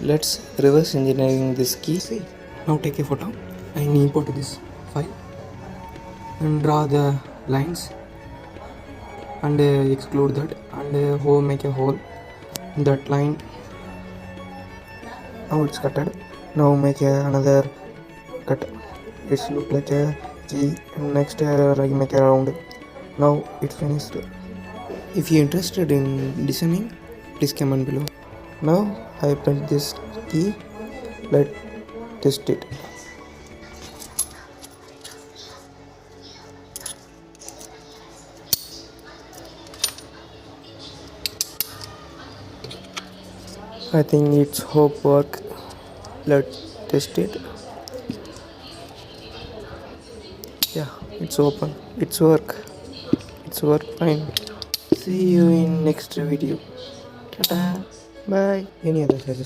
Let's reverse engineering this key. See, now take a photo and import this file and draw the lines and exclude that and make a hole in that line. Now it's cutted. Now make another cut. It's look like a G and next make a round. Now it's finished. If you're interested in designing, please comment below. Now I print this key. Let's test it. I think it's hope work. Let's test it. Yeah, it's open. It's work fine. See you in next video. Ta-ta. Bye. Any other suggestions?